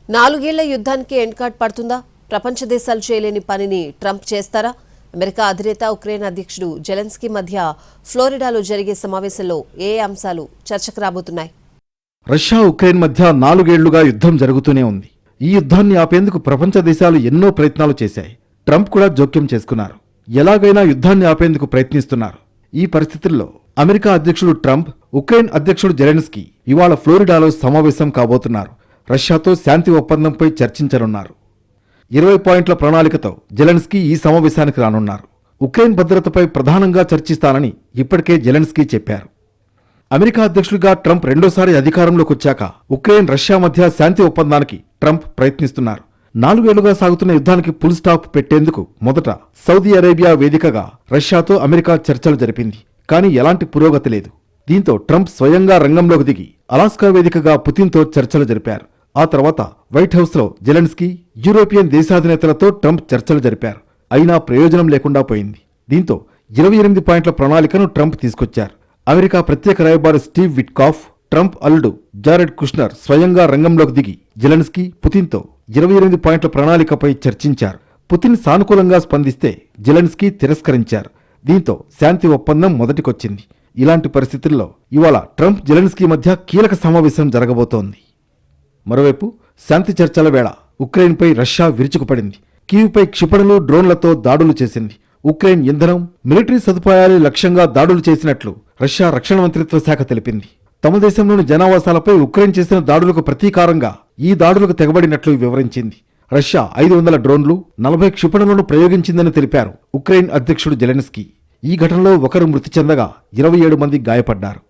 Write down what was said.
నాలుగేళ్ల యుద్ధానికి end card పడుతుందా? ప్రపంచ దేశాలు చేయలేని పనిని ట్రంప్ చేస్తారా? అమెరికా అధినేత ఉక్రెయిన్ అధ్యక్షుడు జెలెన్స్కీ మధ్య ఫ్లోరిడాలో జరిగే సమావేశంలో ఏ అంశాలు చర్చకు రాబోతున్నాయి? రష్యా ఉక్రెయిన్ మధ్య 4 ఏళ్లుగా యుద్ధం జరుగుతూనే ఉంది. ఈ యుద్ధాన్ని ఆపేందుకు ప్రపంచ దేశాలు ఎన్నో ప్రయత్నాలు చేశాయి. ట్రంప్ కూడా జోక్యం చేసుకున్నారు. ఎలాగైనా యుద్ధాన్ని ఆపేందుకు ప్రయత్నిస్తున్నారు. ఈ పరిస్థితుల్లో అమెరికా అధ్యక్షుడు ట్రంప్, ఉక్రెయిన్ అధ్యక్షుడు జెలెన్స్కీ ఇవాళ ఫ్లోరిడాలో సమావేశం కాబోతున్నారు. రష్యాతో శాంతి ఒప్పందంపై చర్చించనున్నారు. 20 పాయింట్ల ప్రణాళికతో జెలెన్స్కీ ఈ సమావేశానికి రానున్నారు. ఉక్రెయిన్ భద్రతపై ప్రధానంగా చర్చిస్తానని ఇప్పటికే జెలెన్స్కీ చెప్పారు. అమెరికా అధ్యక్షుడిగా ట్రంప్ రెండోసారి అధికారంలోకి వచ్చాక ఉక్రెయిన్ రష్యా మధ్య శాంతి ఒప్పందానికి ట్రంప్ ప్రయత్నిస్తున్నారు. 4 ఏళ్లుగా సాగుతున్న యుద్ధానికి ఫుల్ స్టాప్ పెట్టేందుకు మొదట సౌదీ అరేబియా వేదికగా రష్యాతో అమెరికా చర్చలు జరిపింది. కానీ ఎలాంటి పురోగతి లేదు. దీంతో ట్రంప్ స్వయంగా రంగంలోకి దిగి అలాస్కా వేదికగా పుతిన్తో చర్చలు జరిపారు. ఆ తర్వాత వైట్ హౌస్లో జెలెన్స్కీ, యూరోపియన్ దేశాధినేతలతో ట్రంప్ చర్చలు జరిపారు. అయినా ప్రయోజనం లేకుండా పోయింది. దీంతో 28 పాయింట్ల ప్రణాళికను ట్రంప్ తీసుకొచ్చారు. అమెరికా ప్రత్యేక రాయబారి స్టీవ్ విట్కాఫ్, ట్రంప్ అల్లుడు జారెడ్ కుష్నర్ స్వయంగా రంగంలోకి దిగి జెలెన్స్కీ, పుతిన్తో 28 పాయింట్ల ప్రణాళికపై చర్చించారు. పుతిన్ సానుకూలంగా స్పందిస్తే జెలెన్స్కీ తిరస్కరించారు. దీంతో శాంతి ఒప్పందం మొదటికొచ్చింది. ఇలాంటి పరిస్థితుల్లో ఇవాళ ట్రంప్, జెలెన్స్కీ మధ్య కీలక సమావేశం జరగబోతోంది. మరోవైపు శాంతి చర్చల వేళ ఉక్రెయిన్పై రష్యా విరుచుకుపడింది. కీవ్పై క్షిపణులు, డ్రోన్లతో దాడులు చేసింది. ఉక్రెయిన్ ఇంధనం, మిలిటరీ సదుపాయాలు లక్ష్యంగా దాడులు చేసినట్లు రష్యా రక్షణ మంత్రిత్వ శాఖ తెలిపింది. తమ దేశంలోని జనావాసాలపై ఉక్రెయిన్ చేసిన దాడులకు ప్రతీకారంగా ఈ దాడులకు తెగబడినట్లు వివరించింది. రష్యా 500 డ్రోన్లు, 40 క్షిపణులను ప్రయోగించిందని తెలిపారు ఉక్రెయిన్ అధ్యక్షుడు జెలెన్స్కీ. ఈ ఘటనలో ఒకరు మృతి చెందగా 27 మంది గాయపడ్డారు.